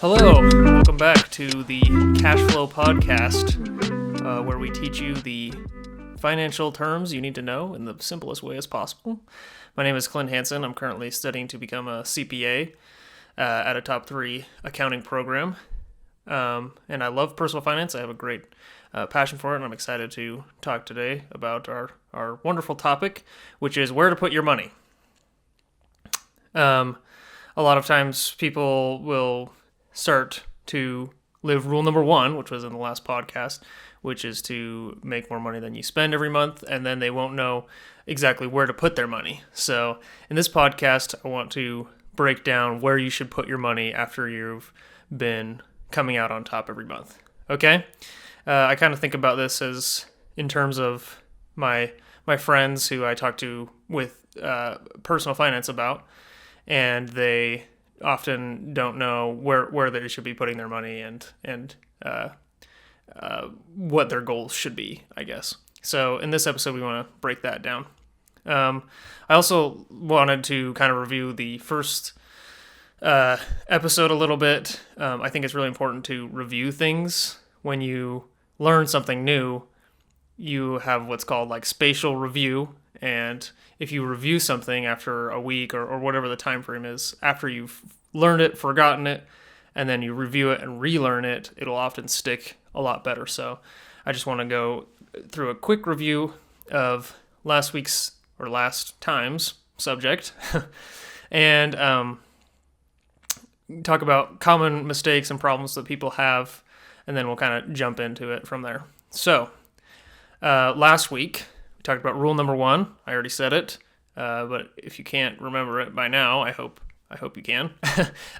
Hello, welcome back to the CashFlo Podcast, where we teach you the financial terms you need to know in the simplest way as possible. My name is Clint Hansen. I'm currently studying to become a CPA at a top 3 accounting program, and I love personal finance. I have a great passion for it, and I'm excited to talk today about our wonderful topic, which is where to put your money. A lot of times people will start to live rule number 1, which was in the last podcast, which is to make more money than you spend every month, and then they won't know exactly where to put their money. So in this podcast, I want to break down where you should put your money after you've been coming out on top every month. Okay? I kind of think about this as in terms of my friends who I talk to with personal finance about, and they often don't know where they should be putting their money and what their goals should be, I guess. So in this episode, we want to break that down. I also wanted to kind of review the first episode a little bit. I think it's really important to review things. When you learn something new, you have what's called like spatial review, and if you review something after a week or whatever the time frame is, after you've learned it, forgotten it, and then you review it and relearn it, it'll often stick a lot better. So I just want to go through a quick review of last week's or last time's subject and talk about common mistakes and problems that people have, and then we'll kind of jump into it from there. So last week, we talked about rule number 1. I already said it, but if you can't remember it by now, I hope you can.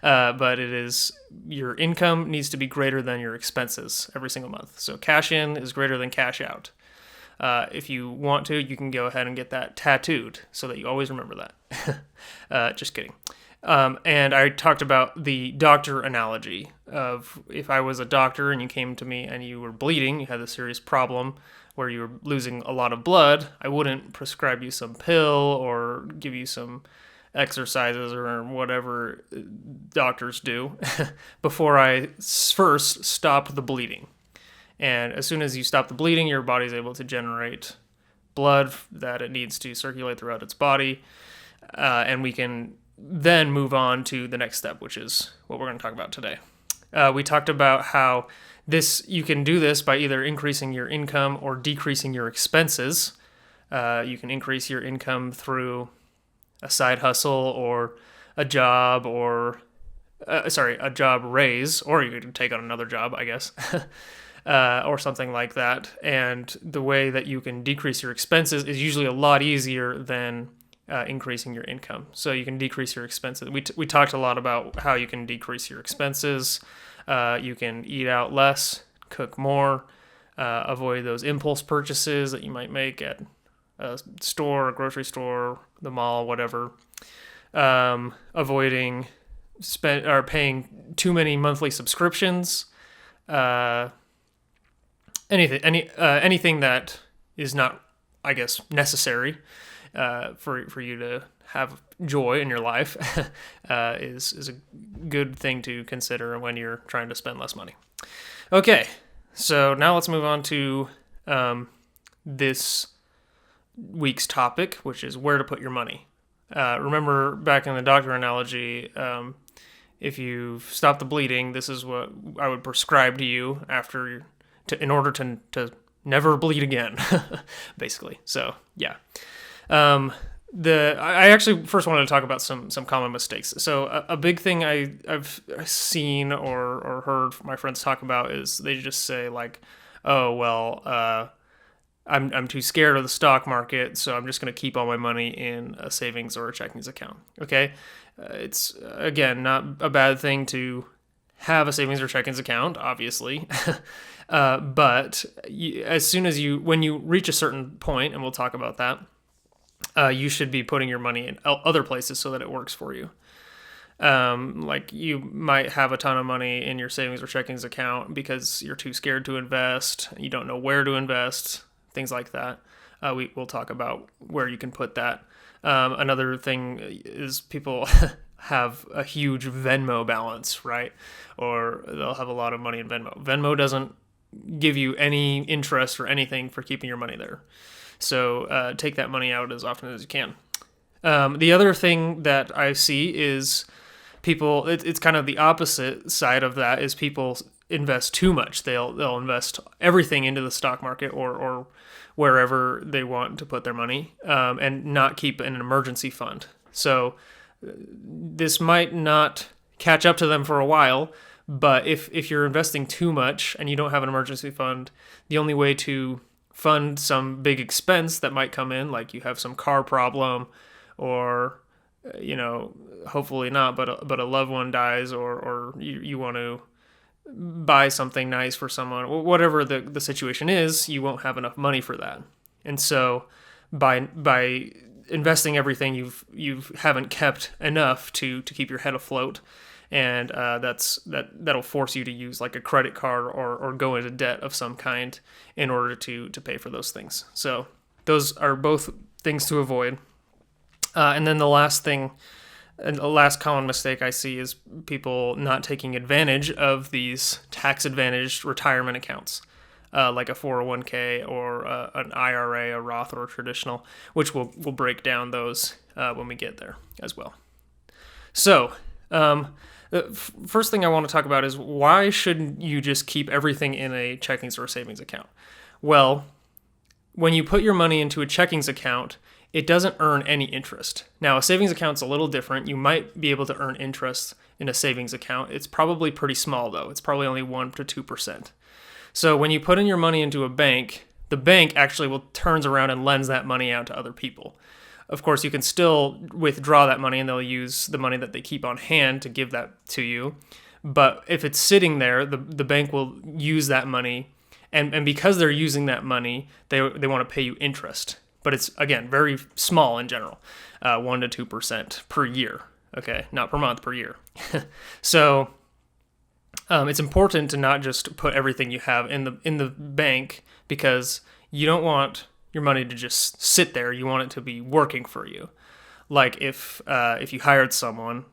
But it is your income needs to be greater than your expenses every single month. So cash in is greater than cash out. If you want to, you can go ahead and get that tattooed so that you always remember that. Just kidding. And I talked about the doctor analogy of if I was a doctor and you came to me and you were bleeding, you had a serious problem where you were losing a lot of blood, I wouldn't prescribe you some pill or give you some exercises or whatever doctors do before I first stop the bleeding. And as soon as you stop the bleeding, your body's able to generate blood that it needs to circulate throughout its body, and we can then move on to the next step, which is what we're going to talk about today. We talked about how you can do this by either increasing your income or decreasing your expenses. You can increase your income through a side hustle or a job a job raise, or you could take on another job, I guess, or something like that. And the way that you can decrease your expenses is usually a lot easier than increasing your income. So you can decrease your expenses. We talked a lot about how you can decrease your expenses. You can eat out less, cook more, avoid those impulse purchases that you might make at a store, a grocery store, the mall, whatever. Avoiding paying too many monthly subscriptions. Anything that is not, I guess, necessary for you to have joy in your life is a good thing to consider when you're trying to spend less money. Okay, so now let's move on to this week's topic, which is where to put your money. Remember back in the doctor analogy, if you've stopped the bleeding, this is what I would prescribe to you in order to never bleed again, basically. So yeah. I actually first wanted to talk about some common mistakes. So a big thing I've seen or heard my friends talk about is they just say like, oh well, I'm too scared of the stock market, so I'm just going to keep all my money in a savings or a checking account. Okay, it's again not a bad thing to have a savings or checking account, obviously, but when you reach a certain point, and we'll talk about that. You should be putting your money in other places so that it works for you. Like you might have a ton of money in your savings or checkings account because you're too scared to invest. You don't know where to invest, things like that. We'll talk about where you can put that. Another thing is people have a huge Venmo balance, right? Or they'll have a lot of money in Venmo. Venmo doesn't give you any interest or anything for keeping your money there. So take that money out as often as you can. The other thing that I see is people, it's kind of the opposite side of that, is people invest too much. They'll invest everything into the stock market or wherever they want to put their money, and not keep an emergency fund. So this might not catch up to them for a while, but if you're investing too much and you don't have an emergency fund, the only way to fund some big expense that might come in, like you have some car problem, or hopefully not, but a loved one dies, or you want to buy something nice for someone, whatever the situation is, you won't have enough money for that. And so by investing everything, you haven't kept enough to keep your head afloat, and that'll force you to use like a credit card or go into debt of some kind in order to pay for those things. So those are both things to avoid. And then the last common mistake I see is people not taking advantage of these tax-advantaged retirement accounts, like a 401k or an IRA, a Roth, or a traditional, which we'll break down those when we get there as well. So the first thing I want to talk about is, why shouldn't you just keep everything in a checkings or a savings account? Well, when you put your money into a checkings account, it doesn't earn any interest. Now, a savings account's a little different. You might be able to earn interest in a savings account. It's probably pretty small, though. It's probably only 1% to 2%. So when you put in your money into a bank, the bank actually turns around and lends that money out to other people. Of course, you can still withdraw that money, and they'll use the money that they keep on hand to give that to you. But if it's sitting there, the bank will use that money, and because they're using that money, they want to pay you interest. But it's, again, very small in general, 1% to 2% per year. Okay, not per month, per year. So it's important to not just put everything you have in the bank, because you don't want your money to just sit there. You want it to be working for you. Like if you hired someone,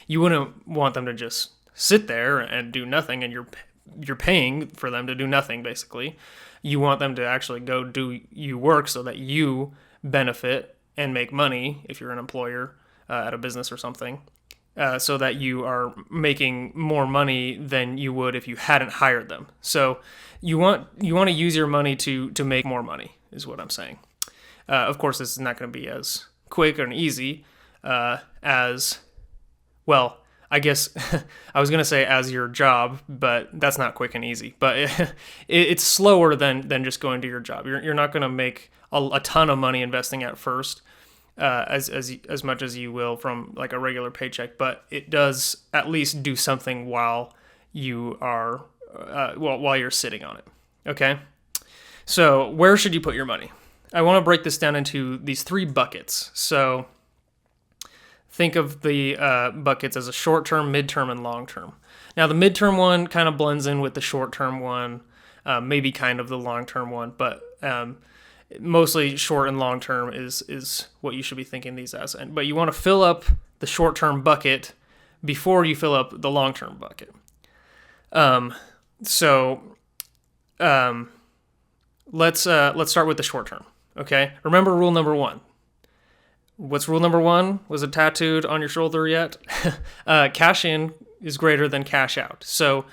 you wouldn't want them to just sit there and do nothing, and you're paying for them to do nothing, basically. You want them to actually go do you work so that you benefit and make money if you're an employer at a business or something, so that you are making more money than you would if you hadn't hired them. So you want to use your money to make more money, is what I'm saying. Of course, this is not going to be as quick and easy as, well, I guess I was going to say as your job, but that's not quick and easy. But it's slower than just going to your job. You're not going to make a ton of money investing at first, as much as you will from like a regular paycheck. But it does at least do something while you are while you're sitting on it. Okay. So where should you put your money? I want to break this down into these 3 buckets. So think of the buckets as a short-term, mid-term, and long-term. Now, the mid-term one kind of blends in with the short-term one, maybe kind of the long-term one, but mostly short and long-term is what you should be thinking these as. But you want to fill up the short-term bucket before you fill up the long-term bucket. Let's start with the short-term. Okay, remember rule number 1. What's rule number 1? Was it tattooed on your shoulder yet? Cash in is greater than cash out. So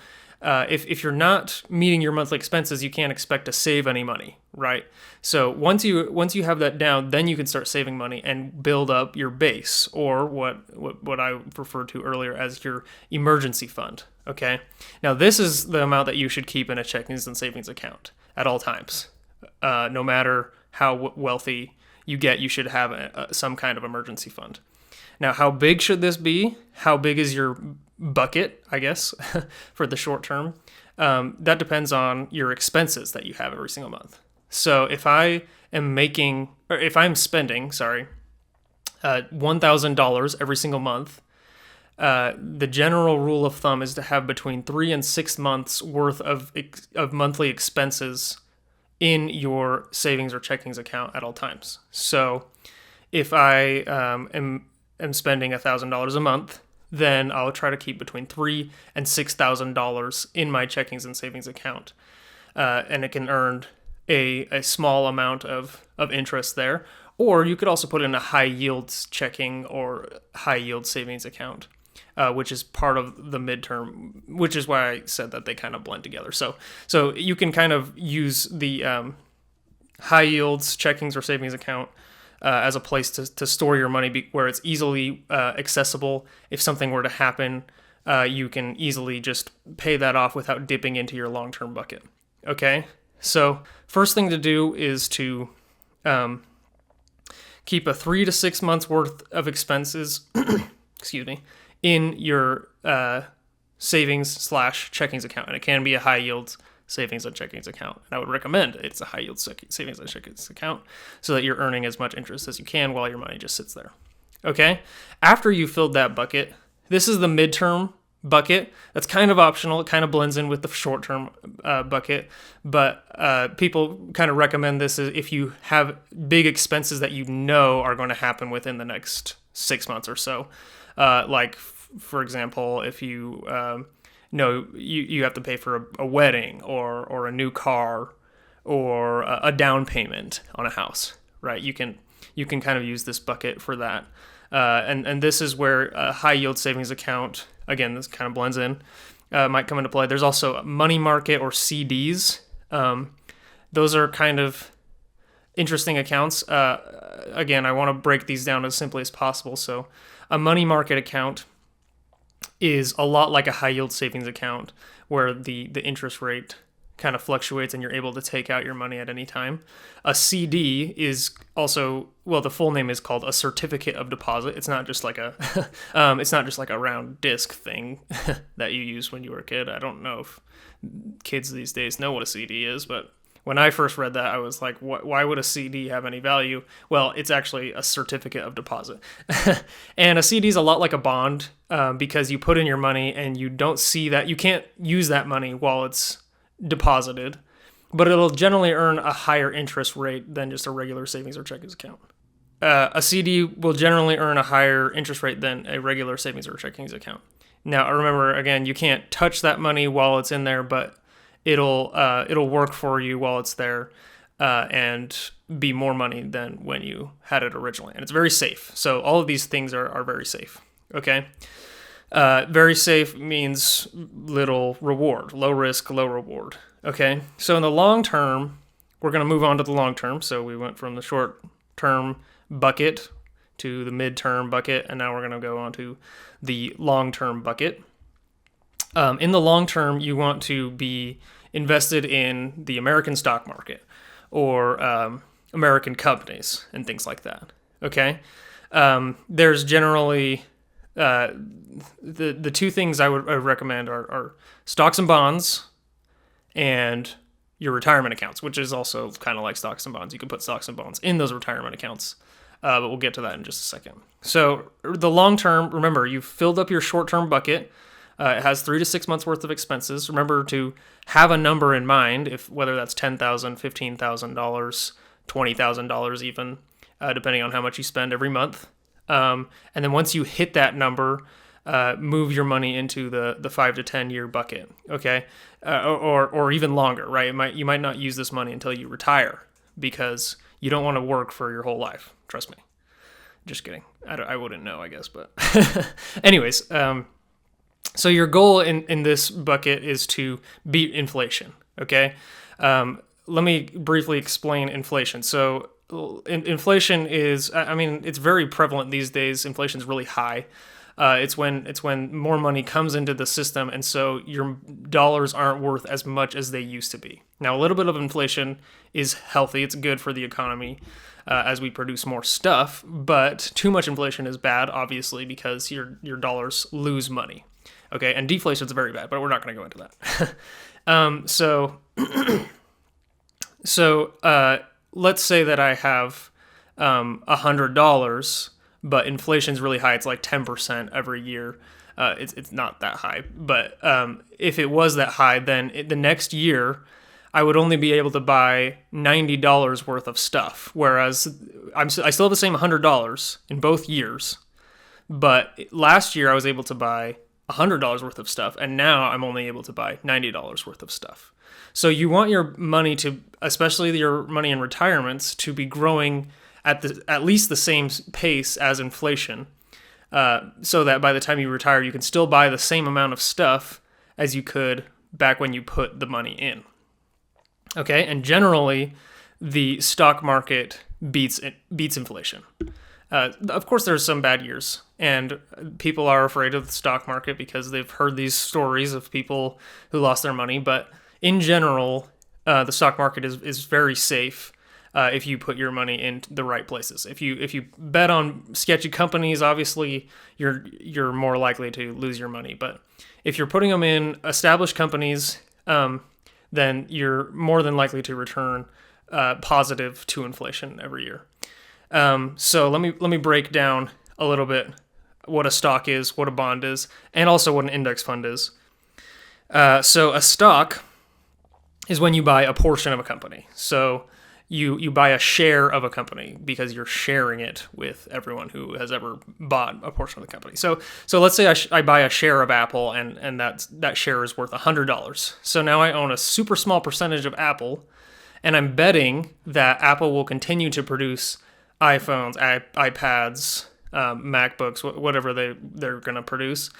if you're not meeting your monthly expenses, you can't expect to save any money, right? So once you have that down, then you can start saving money and build up your base, or what I referred to earlier as your emergency fund. Okay. Now this is the amount that you should keep in a checkings and savings account at all times, no matter how wealthy you get. You should have some kind of emergency fund. Now, how big should this be? How big is your bucket, I guess, for the short term? That depends on your expenses that you have every single month. So if I'm spending, $1,000 every single month, the general rule of thumb is to have between 3 and 6 months worth of monthly expenses in your savings or checkings account at all times. So if I am am spending $1,000 a month, then I'll try to keep between $3,000 and $6,000 in my checkings and savings account. And it can earn a small amount of interest there. Or you could also put in a high yield checking or high yield savings account, which is part of the midterm, which is why I said that they kind of blend together. So you can kind of use the high yields checkings or savings account as a place to store your money where it's easily accessible. If something were to happen, you can easily just pay that off without dipping into your long-term bucket. Okay? So first thing to do is to keep a 3 to 6 months worth of expenses excuse me, in your savings/checkings account. And it can be a high yield savings and checkings account. And I would recommend it's a high yield savings and checkings account so that you're earning as much interest as you can while your money just sits there. Okay? After you filled that bucket, this is the midterm bucket. That's kind of optional. It kind of blends in with the short-term bucket, but people kind of recommend this if you have big expenses that you know are going to happen within the next 6 months or so. Like, for example, if you know you have to pay for a wedding or a new car or a down payment on a house, right? You can kind of use this bucket for that. And this is where a high yield savings account, again, this kind of blends in, might come into play. There's also money market or CDs. Those are kind of interesting accounts. Again, I want to break these down as simply as possible. So a money market account is a lot like a high yield savings account where the interest rate kind of fluctuates and you're able to take out your money at any time. A CD is also, well, the full name is called a certificate of deposit. It's not just like a round disc thing that you used when you were a kid. I don't know if kids these days know what a CD is, but when I first read that, I was like, why would a CD have any value? Well, it's actually a certificate of deposit. And a CD is a lot like a bond because you put in your money and you don't see that. You can't use that money while it's deposited, but it'll generally earn a higher interest rate than just a regular savings or checkings account. A CD will generally earn a higher interest rate than a regular savings or checkings account. Now, remember, again, you can't touch that money while it's in there, but it'll work for you while it's there and be more money than when you had it originally. And it's very safe. So all of these things are very safe. Okay? Very safe means little reward, low risk, low reward. Okay? So in the long term, we're going to move on to the long term. So we went from the short term bucket to the mid-term bucket, and now we're going to go on to the long-term bucket. In the long term, you want to be invested in the American stock market or American companies and things like that. Okay? There's generally the two things I would recommend are stocks and bonds and your retirement accounts, which is also kind of like stocks and bonds. You can put stocks and bonds in those retirement accounts, but we'll get to that in just a second. So the long term, remember, you've filled up your short-term bucket. It has 3 to 6 months worth of expenses. Remember to have a number in mind, if whether that's $10,000, $15,000, $20,000 even, depending on how much you spend every month. And then once you hit that number, move your money into the 5 to 10 year bucket, okay? Or even longer, right? You might not use this money until you retire because you don't want to work for your whole life. Trust me. Just kidding. I wouldn't know, I guess, but anyways, so your goal in this bucket is to beat inflation, okay? Let me briefly explain inflation. So inflation is, it's very prevalent these days. Inflation is really high. It's when more money comes into the system, and so your dollars aren't worth as much as they used to be. Now, a little bit of inflation is healthy. It's good for the economy as we produce more stuff, but too much inflation is bad, obviously, because your dollars lose money. Okay, and deflation is very bad, but we're not going to go into that. So let's say that I have $100, but inflation's really high. It's like 10% every year. It's not that high, but if it was that high, then the next year I would only be able to buy $90 worth of stuff, whereas I still have the same $100 in both years, But last year I was able to buy $100 worth of stuff, and now I'm only able to buy $90 worth of stuff. So you want your money to, especially your money in retirements, to be growing at least the same pace as inflation, so that by the time you retire, you can still buy the same amount of stuff as you could back when you put the money in. Okay, and generally, the stock market beats inflation. Of course, there's some bad years, and people are afraid of the stock market because they've heard these stories of people who lost their money. But in general, the stock market is very safe if you put your money in the right places. If you bet on sketchy companies, obviously you're more likely to lose your money. But if you're putting them in established companies, then you're more than likely to return positive to inflation every year. So let me break down a little bit what a stock is, what a bond is, and also what an index fund is. So a stock is when you buy a portion of a company. So you buy a share of a company because you're sharing it with everyone who has ever bought a portion of the company. So let's say I buy a share of Apple, and that share is worth $100. So now I own a super small percentage of Apple, and I'm betting that Apple will continue to produce iPhones, iPads, MacBooks, whatever they're going to produce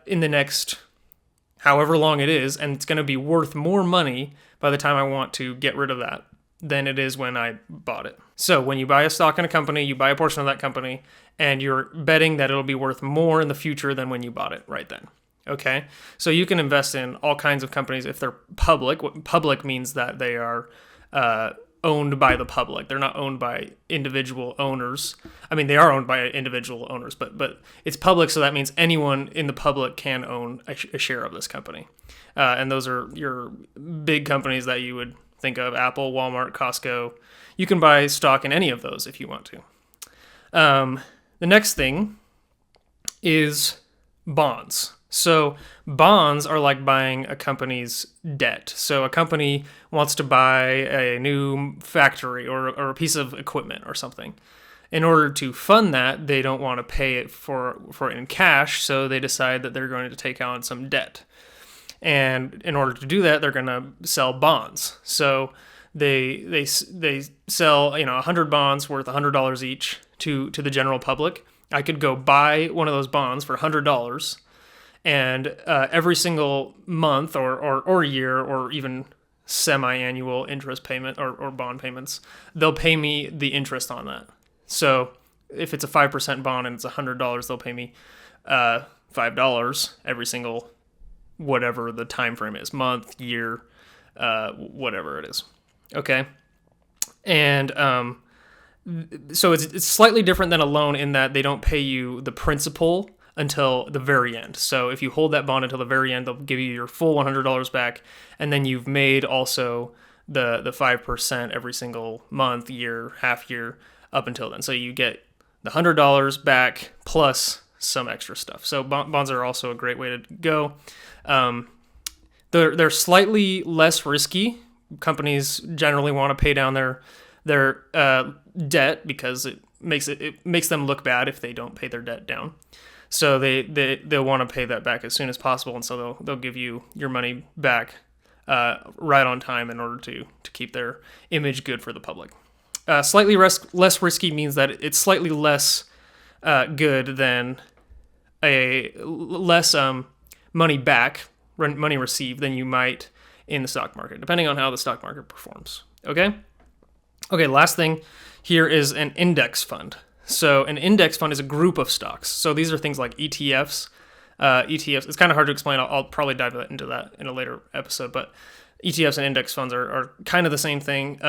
in the next however long it is, and it's going to be worth more money by the time I want to get rid of that than it is when I bought it. So when you buy a stock in a company, you buy a portion of that company, and you're betting that it'll be worth more in the future than when you bought it right then. Okay? So you can invest in all kinds of companies if they're public. What public means that they are owned by the public. They're not owned by individual owners. I mean, they are owned by individual owners, but it's public, so that means anyone in the public can own a share of this company. And those are your big companies that you would think of: Apple, Walmart, Costco. You can buy stock in any of those if you want to. The next thing is bonds. So bonds are like buying a company's debt. So a company wants to buy a new factory or a piece of equipment or something. In order to fund that, they don't want to pay it for it in cash, so they decide that they're going to take on some debt. And in order to do that, they're going to sell bonds. So they sell 100 bonds worth $100 each to the general public. I could go buy one of those bonds for $100, and every single month or year or even semi-annual interest payment or bond payments, they'll pay me the interest on that. So if it's a 5% bond and it's $100, they'll pay me $5 every single whatever the time frame is, month, year, whatever it is. Okay, and so it's slightly different than a loan in that they don't pay you the principal until the very end. So if you hold that bond until the very end, they'll give you your full $100 back, and then you've made also the 5% every single month, year, half year, up until then. So you get the $100 back plus some extra stuff. So bonds are also a great way to go. They're slightly less risky. Companies generally want to pay down their debt because it makes them look bad if they don't pay their debt down. So they'll want to pay that back as soon as possible, and so they'll give you your money back right on time in order to keep their image good for the public. Slightly less risky means that it's slightly less good than a less money back, money received than you might in the stock market, depending on how the stock market performs. Okay, last thing here is an index fund. So an index fund is a group of stocks. So these are things like ETFs. ETFs, it's kind of hard to explain. I'll probably dive into that in a later episode, but ETFs and index funds are kind of the same thing.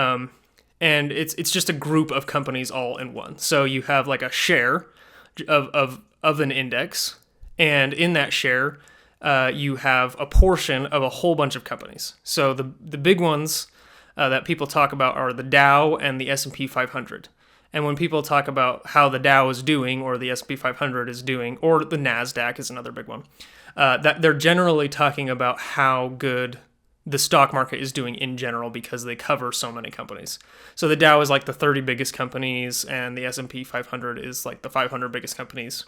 And it's just a group of companies all in one. So you have like a share of an index, and in that share, you have a portion of a whole bunch of companies. So the big ones that people talk about are the Dow and the S&P 500. And when people talk about how the Dow is doing, or the S&P 500 is doing, or the NASDAQ is another big one, that they're generally talking about how good the stock market is doing in general because they cover so many companies. So the Dow is like the 30 biggest companies, and the S&P 500 is like the 500 biggest companies.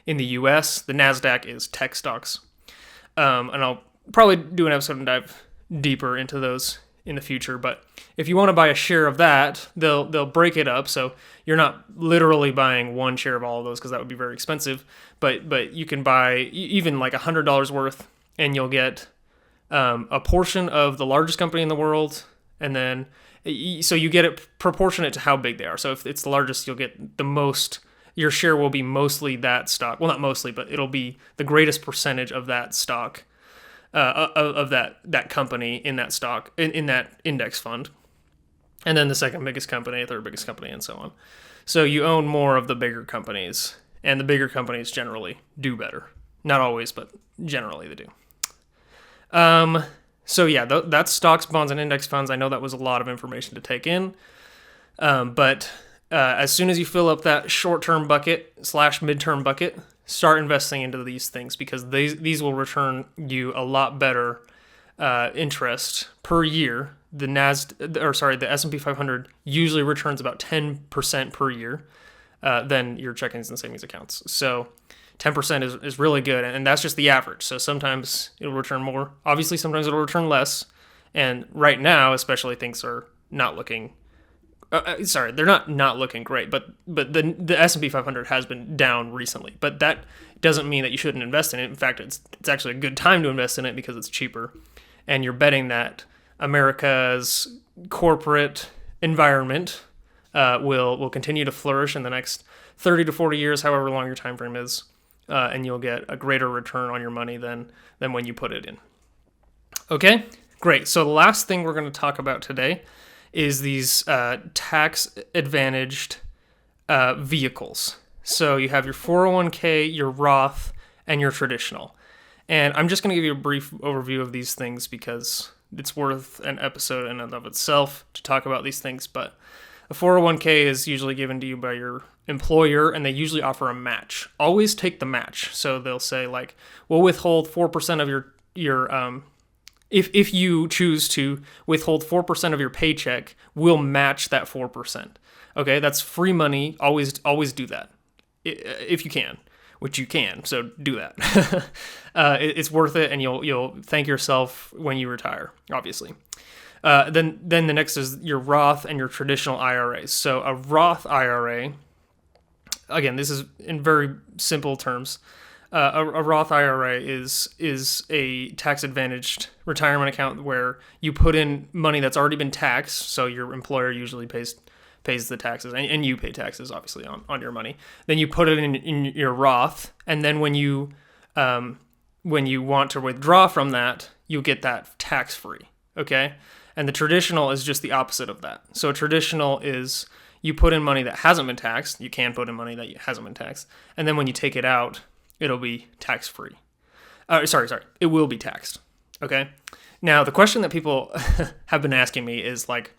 in the US. The NASDAQ is tech stocks. And I'll probably do an episode and dive deeper into those in the future. But if you want to buy a share of that, they'll break it up. So you're not literally buying one share of all of those because that would be very expensive. But you can buy even like $100 worth, and you'll get a portion of the largest company in the world, and then so you get it proportionate to how big they are. So if it's the largest, you'll get the most. Your share will be mostly that stock. Well, not mostly, but it'll be the greatest percentage of that stock, of that company in that stock, in that index fund. And then the second biggest company, third biggest company, and so on. So you own more of the bigger companies, and the bigger companies generally do better. Not always, but generally they do. So yeah, that's stocks, bonds, and index funds. I know that was a lot of information to take in. But as soon as you fill up that short-term bucket / midterm bucket, start investing into these things, because these will return you a lot better interest per year. The S&P 500 usually returns about 10% per year than your checkings and savings accounts. So 10% is really good, and that's just the average. So sometimes it'll return more. Obviously, sometimes it'll return less. And right now, especially, things are not looking. They're not looking great. But the S&P 500 has been down recently. But that doesn't mean that you shouldn't invest in it. In fact, it's actually a good time to invest in it because it's cheaper, and you're betting that America's corporate environment will continue to flourish in the next 30 to 40 years, however long your time frame is. And you'll get a greater return on your money than when you put it in. Okay, great. So the last thing we're going to talk about today is these tax-advantaged vehicles. So you have your 401k, your Roth, and your traditional. And I'm just going to give you a brief overview of these things because it's worth an episode in and of itself to talk about these things. But a 401k is usually given to you by your employer, and they usually offer a match. Always take the match. So they'll say, like, we'll withhold 4% of your if you choose to withhold 4% of your paycheck, we'll match that 4%. Okay, that's free money. Always do that if you can, which you can. So do that. It's worth it, and you'll thank yourself when you retire. Obviously. Then the next is your Roth and your traditional IRAs. So a Roth IRA, again, this is in very simple terms. A Roth IRA is a tax-advantaged retirement account where you put in money that's already been taxed. So your employer usually pays the taxes, and you pay taxes, obviously, on your money. Then you put it in your Roth, and then when you want to withdraw from that, you get that tax-free, okay? And the traditional is just the opposite of that. So a traditional is you put in money that hasn't been taxed. You can put in money that hasn't been taxed. And then when you take it out, it'll be tax-free. It will be taxed, okay? Now, the question that people have been asking me is, like,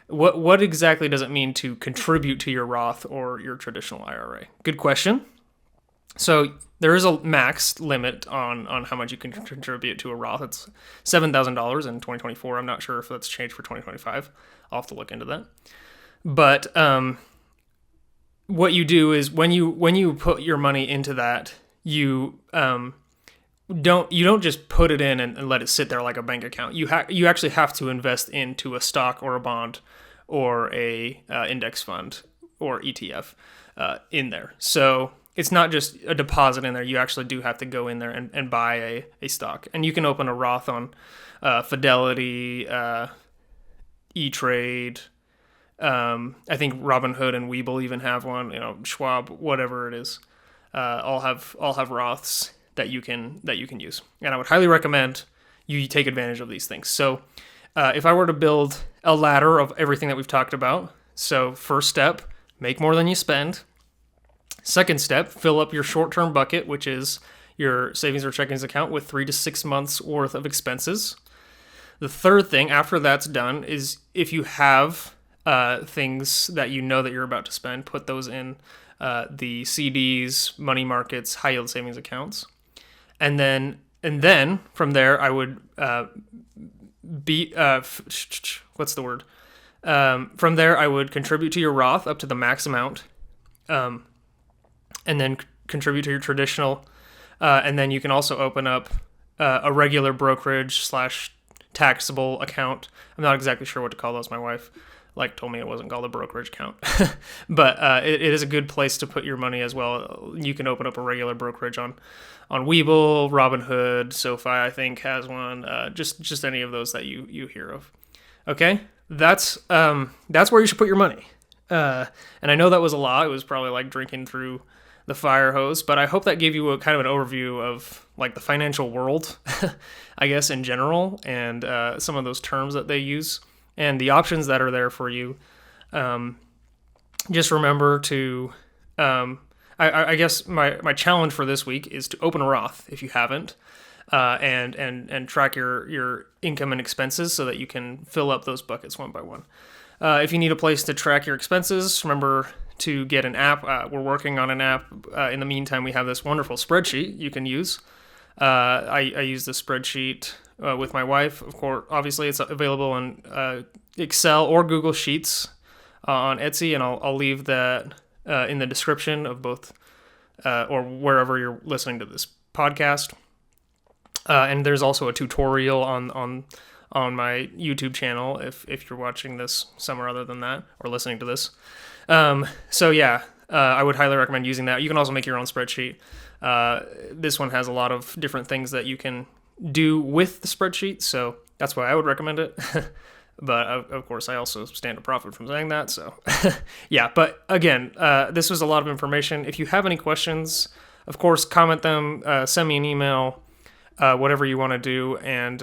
what exactly does it mean to contribute to your Roth or your traditional IRA? Good question. So there is a max limit on how much you can contribute to a Roth. It's $7,000 in 2024. I'm not sure if that's changed for 2025. I'll have to look into that. But what you do is when you put your money into that, you don't just put it in and let it sit there like a bank account. You actually have to invest into a stock or a bond or a index fund or ETF in there. So it's not just a deposit in there. You actually do have to go in there and buy a stock. And you can open a Roth on Fidelity, E-Trade. I think Robinhood and Webull even have one. Schwab, whatever it is, all have Roths that you can use. And I would highly recommend you take advantage of these things. So if I were to build a ladder of everything that we've talked about, so first step, make more than you spend. Second step, fill up your short-term bucket, which is your savings or checkings account, with 3 to 6 months worth of expenses. The third thing after that's done is if you have things that you know that you're about to spend, put those in the CDs, money markets, high yield savings accounts. And then from there, I would from there, I would contribute to your Roth up to the max amount, and then contribute to your traditional. And then you can also open up a regular brokerage / taxable account. I'm not exactly sure what to call those. My wife told me it wasn't called a brokerage account, but it is a good place to put your money as well. You can open up a regular brokerage on Webull, Robinhood, SoFi, I think has one. Just any of those that you hear of. Okay, that's where you should put your money. And I know that was a lot. It was probably like drinking through the fire hose, but I hope that gave you a kind of an overview of the financial world, I guess, in general, and some of those terms that they use and the options that are there for you. Just remember to, I guess my challenge for this week is to open a Roth if you haven't, and track your income and expenses so that you can fill up those buckets one by one. If you need a place to track your expenses, remember to get an app. We're working on an app. In the meantime, we have this wonderful spreadsheet you can use. I use the spreadsheet with my wife. Of course, obviously, it's available in Excel or Google Sheets on Etsy, and I'll leave that in the description of both or wherever you're listening to this podcast. And there's also a tutorial on my YouTube channel if you're watching this somewhere other than that or listening to this. So yeah, I would highly recommend using that. You can also make your own spreadsheet. This one has a lot of different things that you can do with the spreadsheet, so that's why I would recommend it. But of course, I also stand to profit from saying that. So yeah, but again, this was a lot of information. If you have any questions, of course, comment them, send me an email, whatever you want to do, and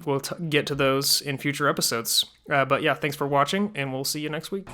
we'll get to those in future episodes. But yeah, thanks for watching, and we'll see you next week.